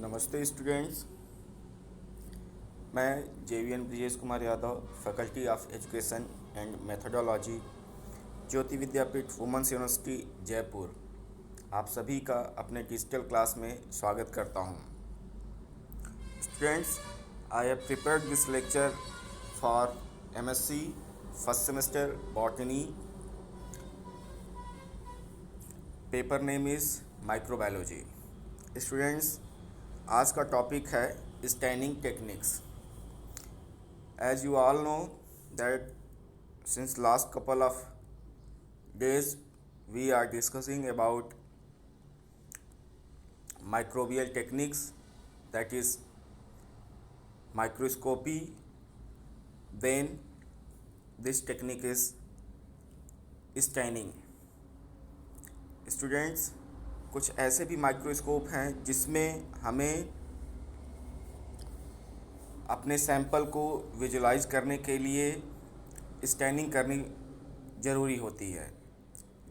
नमस्ते स्टूडेंट्स। मैं JVN Brijesh Kumar Yadav, faculty of education and methodology, Jyoti Vidyapeeth women's university Jaipur, आप सभी का अपने डिजिटल क्लास में स्वागत करता हूं। Students, I have prepared this lecture for MSc first semester botany. Paper name is microbiology. Students, आज का टॉपिक है staining techniques. As you all know that since last couple of days we are discussing about microbial techniques, that is microscopy. Then this technique is staining. Students, कुछ ऐसे भी microscope हैं जिसमें हमें अपने सैंपल को विजुलाइज करने के लिए स्टैनिंग करनी ज़रूरी होती है,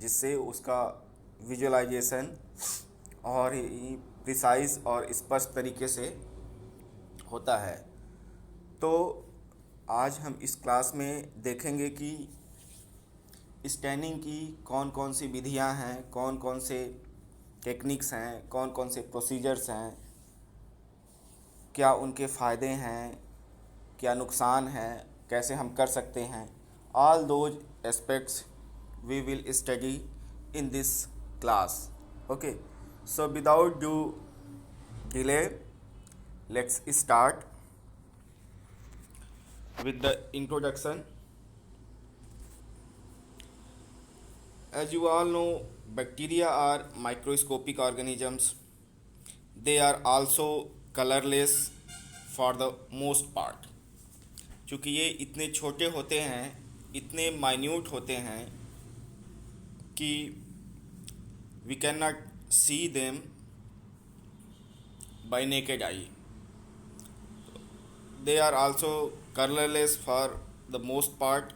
जिससे उसका विजुलाइजेशन और प्रिसाइज और स्पष्ट तरीके से होता है। तो आज हम इस क्लास में देखेंगे कि स्टैनिंग की कौन कौन सी विधियां हैं, कौन कौन से टेक्निक्स हैं, कौन कौन से प्रोसीजर्स हैं, क्या उनके फ़ायदे हैं, क्या नुकसान हैं, कैसे हम कर सकते हैं। All those aspects we will study in this class. Okay, so without due delay let's start with the introduction. As you all know, bacteria are microscopic organisms. They are also colorless for the most part. चूँकि ये इतने छोटे होते हैं, इतने minute होते हैं कि we cannot see them by naked eye. They are also colorless for the most part.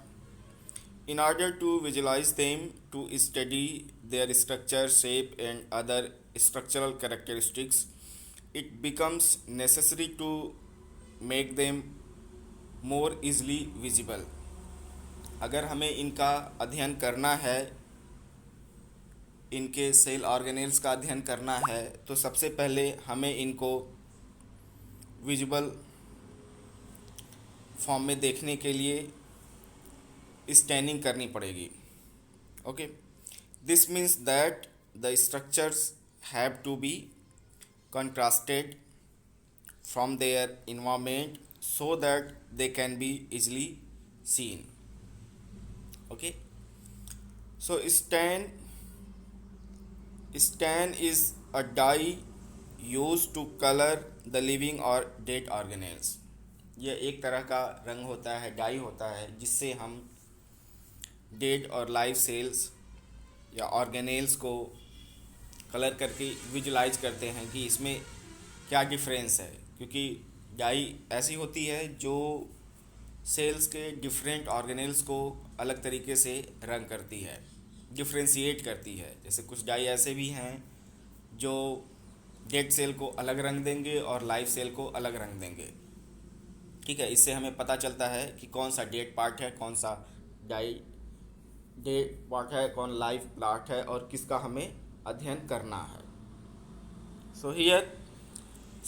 In order to visualize them, to study their structure, shape and other structural characteristics, it becomes necessary to make them more easily visible. अगर हमें इनका अध्ययन करना है, इनके cell organelles का अध्ययन करना है, तो सबसे पहले हमें इनको विजुअल फॉर्म में देखने के लिए स्टैनिंग करनी पड़ेगी। Okay, this means that the structures have to be contrasted from their environment so that they can be easily seen. Okay, so stain is a dye use to colour the living और dead organelles. यह एक तरह का रंग होता है, die होता है, जिससे हम डेड और लाइव सेल्स या ऑर्गेनेल्स को कलर करके विजुलाइज करते हैं कि इसमें क्या डिफरेंस है। क्योंकि डाई ऐसी होती है जो सेल्स के डिफरेंट ऑर्गेनेल्स को अलग तरीके से रंग करती है, डिफ्रेंशिएट करती है। जैसे कुछ डाई ऐसे भी हैं जो डेड सेल को अलग रंग देंगे और लाइव सेल को अलग रंग देंगे। ठीक है, इससे हमें पता चलता है कि कौन सा डेड पार्ट है, कौन सा डेड पार्ट है, कौन लाइव पार्ट है और किसका हमें अध्ययन करना है। So here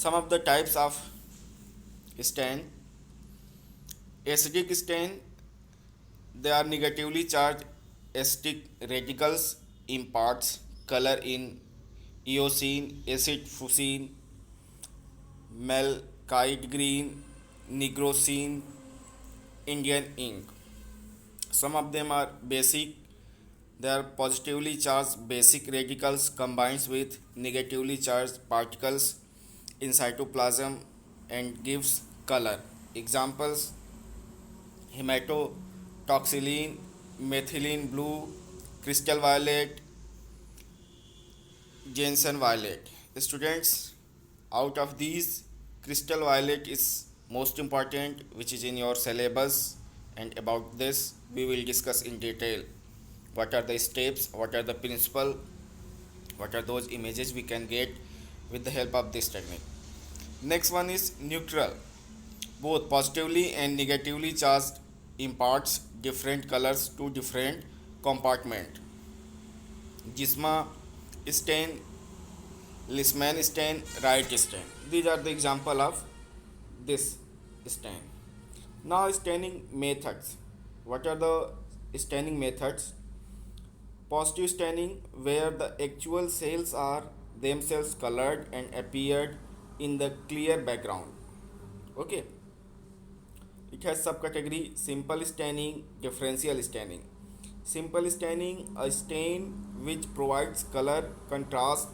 some of the types of stain. Acidic stain, they are negatively charge acidic radicals imparts color in eosine, acid fuchsin, malachite green, nigrosine, Indian ink. Some of them are basic. They are positively charged basic radicals combines with negatively charged particles in cytoplasm and gives color. Examples: hematoxylin, methylene blue, crystal violet, Janssen violet. Students, out of these, crystal violet is most important, which is in your syllabus, and about this we will discuss in detail. What are the steps, what are the principle, what are those images we can get with the help of this technique. Next one is neutral. Both positively and negatively charged imparts different colors to different compartment. Jisma stain, Lisman stain, Wright stain. These are the example of this stain. Now staining methods. What are the staining methods? Positive staining, where the actual cells are themselves colored and appeared in the clear background. Okay. It has subcategory simple staining, differential staining. Simple staining, a stain which provides color contrast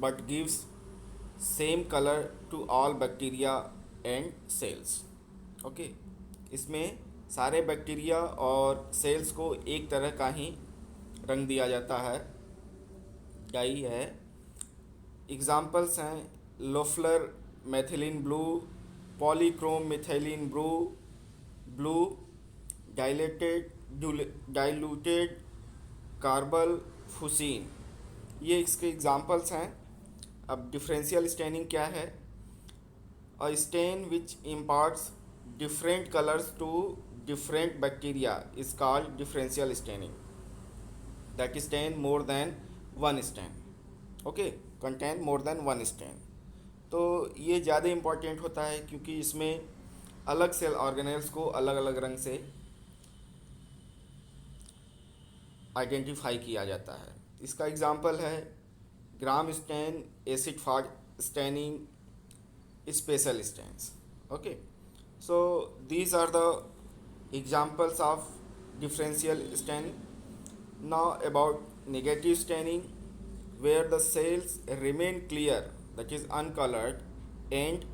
but gives same color to all bacteria and cells. Okay. इसमें सारे bacteria और sales को एक तरह का ही रंग दिया जाता है, डाई है. एग्जाम्पल्स हैं Loeffler methylene blue, polychrome methylene blue, diluted carbol fuchsin. ये इसके एग्जाम्पल्स हैं. अब डिफरेंशियल स्टेनिंग क्या है? A stain which imparts different colors to different bacteria is called differential staining. That stain more than one stain. Okay, contain more than one stain. तो ये ज़्यादा important होता है क्योंकि इसमें अलग सेल ऑर्गेनेल्स को अलग अलग रंग से आइडेंटिफाई किया जाता है. इसका एग्जांपल है Gram stain, acid fast staining, special stains. Okay. So these are the examples of differential staining. Now about negative staining, where the cells remain clear, that is uncolored, and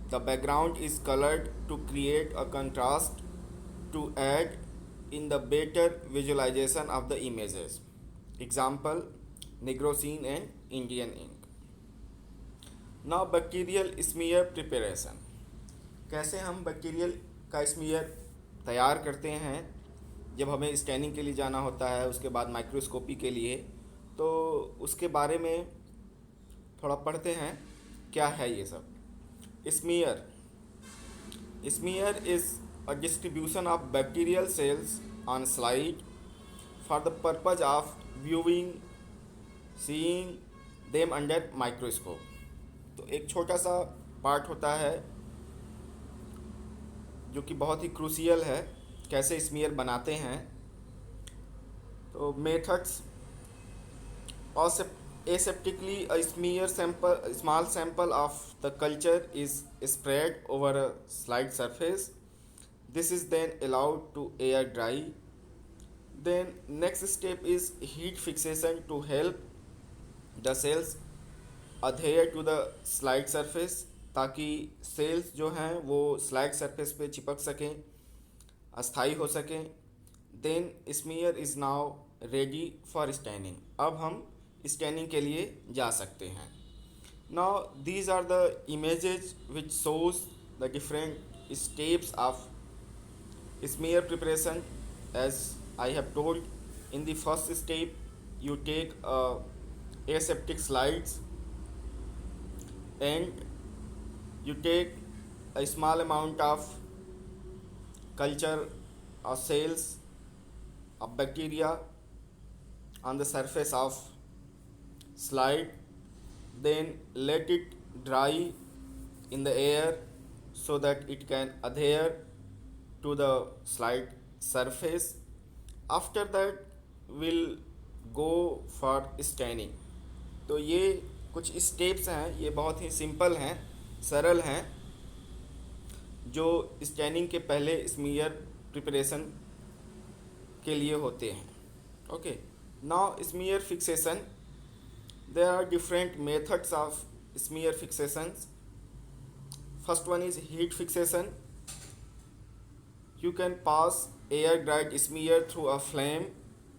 the background is colored to create a contrast to add in the better visualization of the images. Example, Negrosine and Indian ink. Now bacterial smear preparation. कैसे हम bacterial का smear तैयार करते हैं जब हमें staining के लिए जाना होता है, उसके बाद माइक्रोस्कोपी के लिए. तो उसके बारे में थोड़ा पढ़ते हैं क्या है ये सब. Smear is a distribution of bacterial cells on slide for the purpose of viewing seeing them under microscope. तो एक छोटा सा पार्ट होता है जो कि बहुत ही क्रूशियल है, कैसे स्मीयर बनाते हैं. तो methods, aseptically a smear sample, small sample of the culture is spread over a slide surface. This is then allowed to air dry. Then next step is heat fixation to help the cells adhere to the slide surface, ताकि sales जो हैं वो slide surface पे चिपक सकें, अस्थाई हो सकें. Then smear is now ready for staining. अब हम स्टैनिंग के लिए जा सकते हैं. Now these are the images which shows the different steps of smear preparation. As I have told, in the first step you take aseptic slides and you take a small amount of culture or cells of bacteria on the surface of slide, then let it dry in the air so that it can adhere to the slide surface. After that we'll go for staining. तो ये कुछ steps हैं, ये बहुत ही simple हैं, सरल हैं, जो स्टैनिंग के पहले स्मीयर प्रिपरेशन के लिए होते हैं. Okay. Now smear fixation. There are different methods of smear fixations. First one is heat fixation. You can pass air dried smear through a flame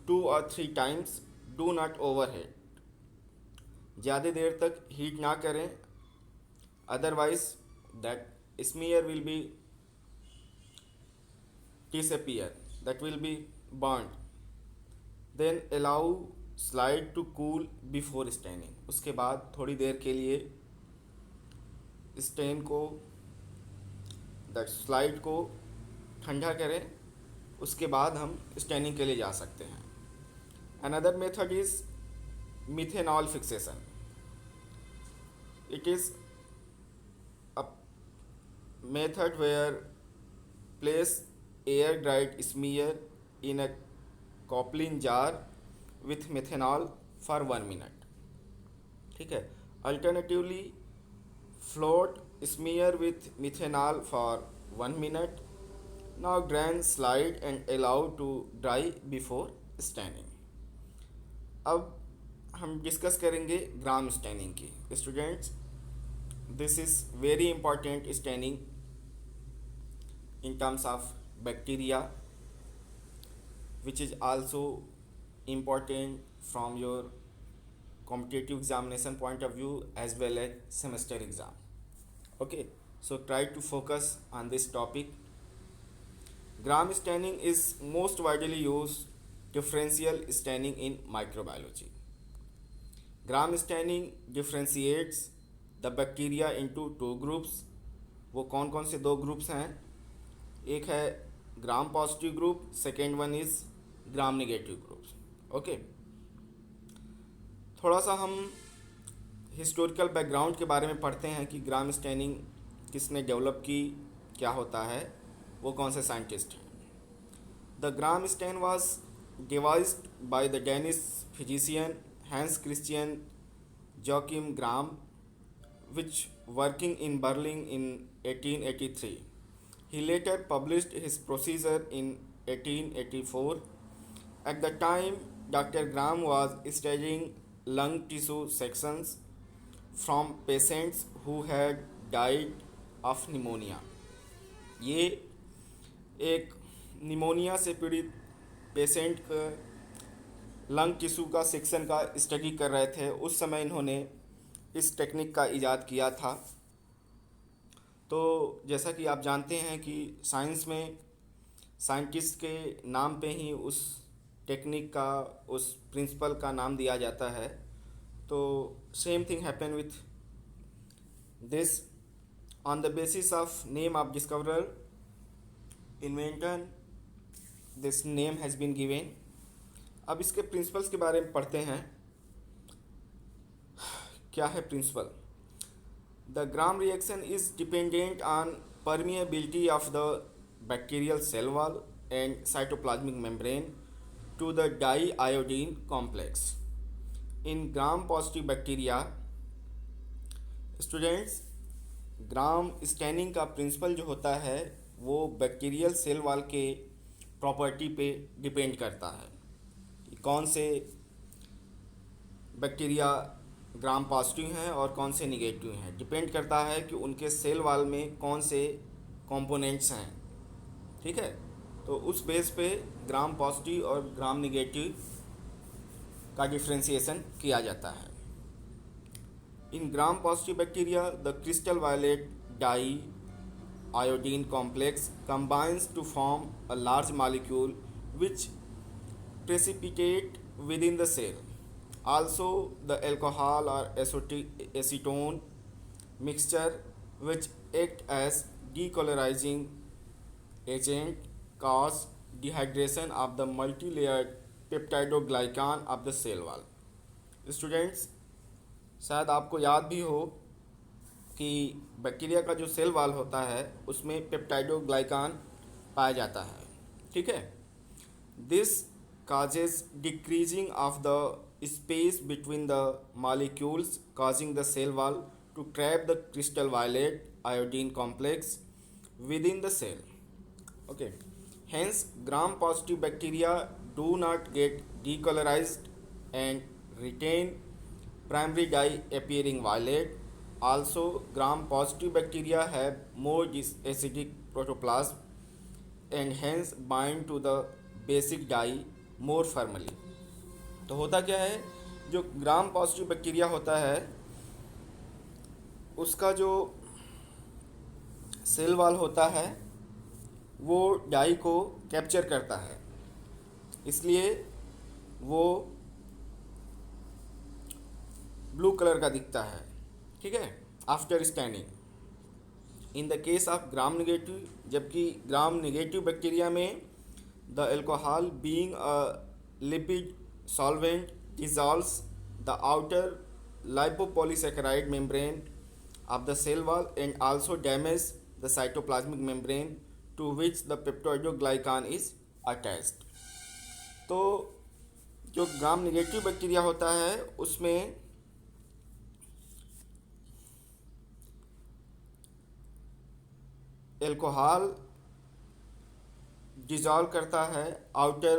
2 or 3 times. Do not overhead. ज़्यादा देर तक heat ना करें, otherwise that smear will be disappear, that will be burnt. Then allow slide to cool before staining. उसके बाद थोड़ी देर के लिए स्टेन को, दैट स्लाइड को ठंडा करें, उसके बाद हम स्टेनिंग के लिए जा सकते हैं। Another method is methanol fixation. It is a method where place air dried smear in a Copeland jar with methanol for 1 minute. ठीक है। Alternatively, float smear with methanol for 1 minute. Now drain, slide and allow to dry before staining. अब हम discuss करेंगे gram staining की। Students, this is very important staining in terms of bacteria, which is also important from your competitive examination point of view as well as semester exam. Okay, so try to focus on this topic. Gram staining is most widely used differential staining in microbiology. Gram staining differentiates the bacteria into two groups. वो कौन कौन से दो groups हैं? एक है gram positive group, second one is gram negative groups. Okay, थोड़ा सा हम हिस्टोरिकल बैकग्राउंड के बारे में पढ़ते हैं कि ग्राम स्टेनिंग किसने डेवलप की, क्या होता है, वो कौन से साइंटिस्ट हैं। The Gram stain was devised by the Danish physician Hans Christian Joachim Gram, which working in Berlin in 1883. He later published his procedure in 1884. At the time, Dr. Gram was studying lung tissue sections from patients who had died of pneumonia. ये एक pneumonia से पीड़ित patient का lung tissue का section का study कर रहे थे। उस समय इन्होंने इस टेक्निक का इजाद किया था। तो जैसा कि आप जानते हैं कि साइंस में साइंटिस्ट के नाम पे ही उस टेक्निक का, उस प्रिंसिपल का नाम दिया जाता है। तो same thing happen with this. On the basis of name of discoverer, inventor, this name has been given. अब इसके प्रिंसिपल्स के बारे में पढ़ते हैं। क्या है principal? The Gram reaction is dependent on permeability of the bacterial cell wall and cytoplasmic membrane to the diiodine complex. In gram positive bacteria, students, gram staining का प्रिंसिपल जो होता है वो बैक्टीरियल सेल वॉल के property पे depend करता है कि कौन से बैक्टीरिया ग्राम पॉजिटिव हैं और कौन से निगेटिव हैं। डिपेंड करता है कि उनके सेल वॉल में कौन से कंपोनेंट्स हैं। ठीक है, तो उस बेस पे ग्राम पॉजिटिव और ग्राम निगेटिव का डिफ्रेंशिएशन किया जाता है। In Gram positive bacteria the crystal violet dye iodine complex combines to form a large molecule which precipitate within the cell. Also, the alcohol or acetone mixture which act as decolorizing agent cause dehydration of the multi-layered peptidoglycan of the cell wall. Students, शायद आपको याद भी हो कि bacteria का जो cell wall होता है उसमें पेप्टाइडोग्लाइकान पाया जाता है। ठीक है, this causes decreasing of the space between the molecules, causing the cell wall to trap the crystal violet iodine complex within the cell. Okay, hence gram positive bacteria do not get decolorized and retain primary dye appearing violet. Also, gram positive bacteria have more acidic protoplasm and hence bind to the basic dye more firmly. तो होता क्या है, जो ग्राम positive bacteria होता है उसका जो cell wall होता है वो डाई को कैप्चर करता है, इसलिए वो ब्लू कलर का दिखता है। ठीक है, after staining. In the case of gram negative, जबकि ग्राम नेगेटिव बैक्टीरिया में the alcohol being a lipid solvent dissolves the outer lipopolysaccharide membrane of the cell wall and also damage the cytoplasmic membrane to which the peptidoglycan is attached. तो जो gram negative bacteria होता है उसमें alcohol dissolve करता है outer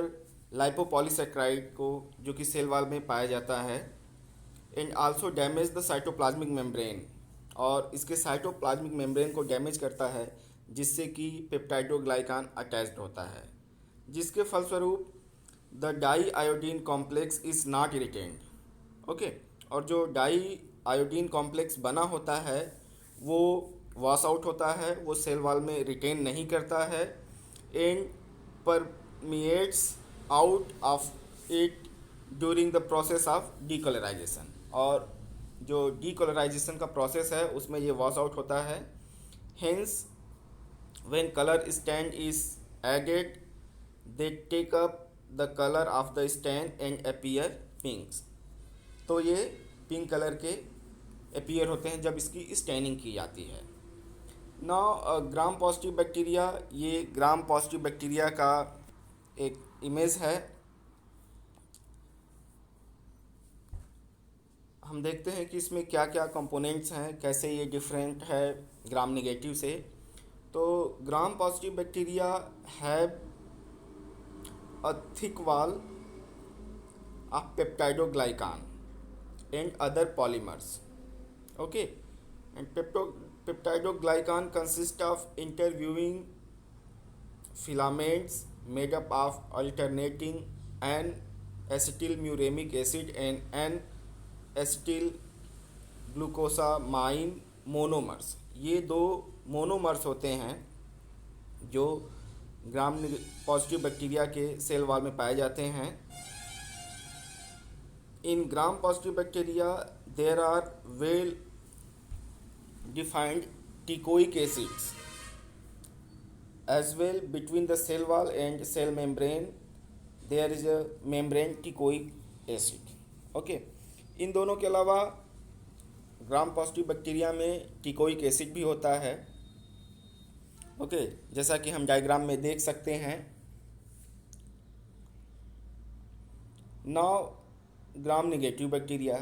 लाइपोपॉलीसेक्राइड को, जो कि सेल वॉल में पाया जाता है, and also damage the cytoplasmic membrane, और इसके साइटोप्लाज्मिक मेम्ब्रेन को डैमेज करता है जिससे कि पेप्टाइडोग्लाइकान अटैच्ड होता है, जिसके फलस्वरूप the dye iodine complex is not retained. Okay, और जो डाई आयोडीन कॉम्प्लेक्स बना होता है वो वॉश आउट होता है, वो सेल वॉल में रिटेन नहीं करता है and permeates out of it during the process of decolourisation. और जो डीकलराइजेशन का प्रोसेस है उसमें ये वॉश आउट होता है. Hence when colour stand is added they take up the colour of the stand and appear pinks. तो ये पिंक कलर के अपीयर होते हैं जब इसकी स्टैनिंग की जाती है. नाउ ग्राम पॉजिटिव बैक्टीरिया, ये ग्राम पॉजिटिव बैक्टीरिया का एक इमेज है. हम देखते हैं कि इसमें क्या क्या कंपोनेंट्स हैं, कैसे ये डिफरेंट है ग्राम नेगेटिव से. तो Gram positive bacteria have a thick wall of peptidoglycan and other polymers. Okay, and peptidoglycan consists of interviewing filaments made up of alternating N-acetylmuramic acid and N-acetylglucosamine monomers. ये दो monomers होते हैं जो ग्राम positive bacteria के cell wall में पाए जाते हैं. In gram positive bacteria there are well defined teichoic acids as well. Between the cell wall and cell membrane there is a membrane teichoic acid. Okay, इन दोनों के अलावा ग्राम पॉजिटिव बैक्टीरिया में teichoic acid भी होता है. ओके, जैसा कि हम डायग्राम में देख सकते हैं. Now gram negative bacteria.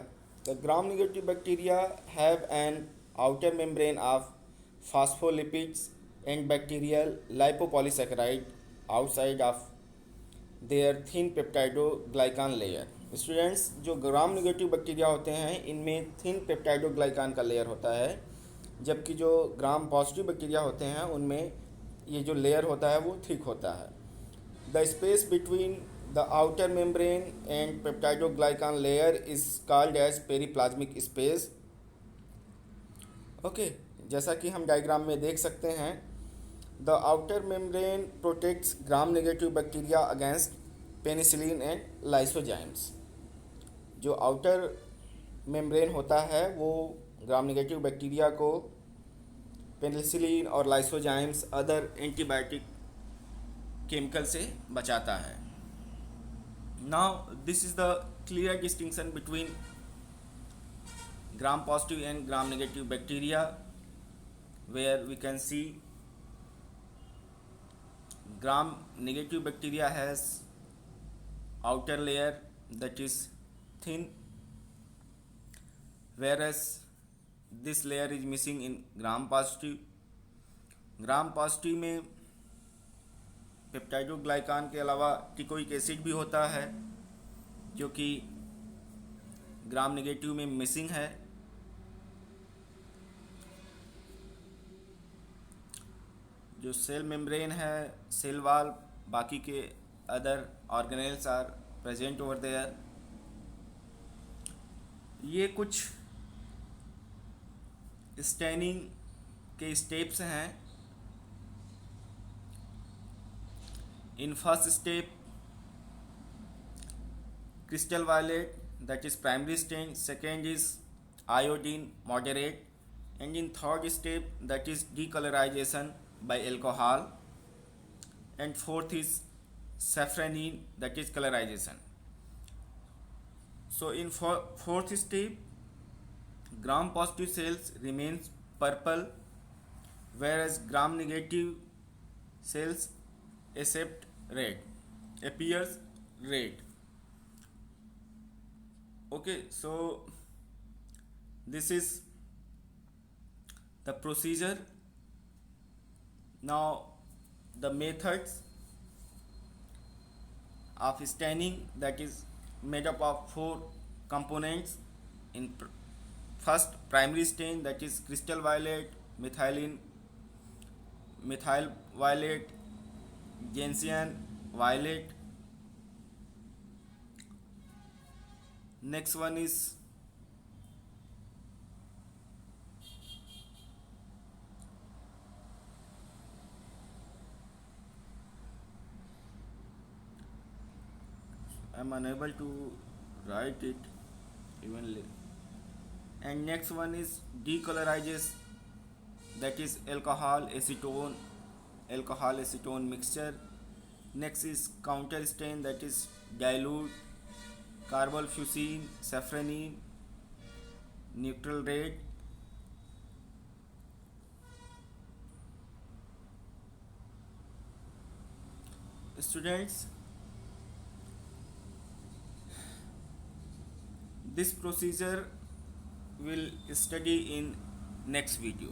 The gram negative bacteria have an outer membrane of phospholipids and bacterial lipopolysaccharide outside of their thin peptidoglycan layer. Students, जो ग्राम नेगेटिव बैक्टीरिया होते हैं इनमें थिन पेप्टाइडोग्लाइकान का लेयर होता है, जबकि जो ग्राम पॉजिटिव बैक्टीरिया होते हैं उनमें ये जो लेयर होता है वो थिक होता है. The space between The outer membrane and peptidoglycan layer is called as periplasmic space. Okay, जैसा कि हम डायग्राम में देख सकते हैं, the outer membrane protects gram negative bacteria against penicillin and lysozymes. जो outer membrane होता है वो ग्राम नेगेटिव बैक्टीरिया को पेनिसिलिन और लाइसोजाइम्स अदर एंटीबायोटिक केमिकल से बचाता है. Now this is the clear distinction between gram positive and gram negative bacteria, where we can see gram negative bacteria has outer layer that is thin, whereas this layer is missing in gram positive. gram positive में पेप्टाइडोग्लाइकान के अलावा teichoic acid भी होता है जो कि gram negative में missing है. जो सेल मेम्ब्रेन है, सेल वॉल, बाकी के other organelles are present over there. ये कुछ स्टैनिंग के स्टेप्स हैं. In first step, crystal violet, that is primary stain. Second is iodine moderate, And in third step, that is decolorization by alcohol. And fourth is safranin, that is colorization. So in fourth step, gram positive cells remains purple, whereas gram negative cells except red appears red. Okay, so this is the procedure. Now the methods of staining, that is made up of four components. In first, primary stain, that is crystal violet, methyl violet, gentian violet. Next one is I'm unable to write it evenly. And next one is decolorizes, that is alcohol acetone mixture. Next is counter stain, that is dilute carbolfucine, safranin, neutral red. Students, this procedure will study in next video.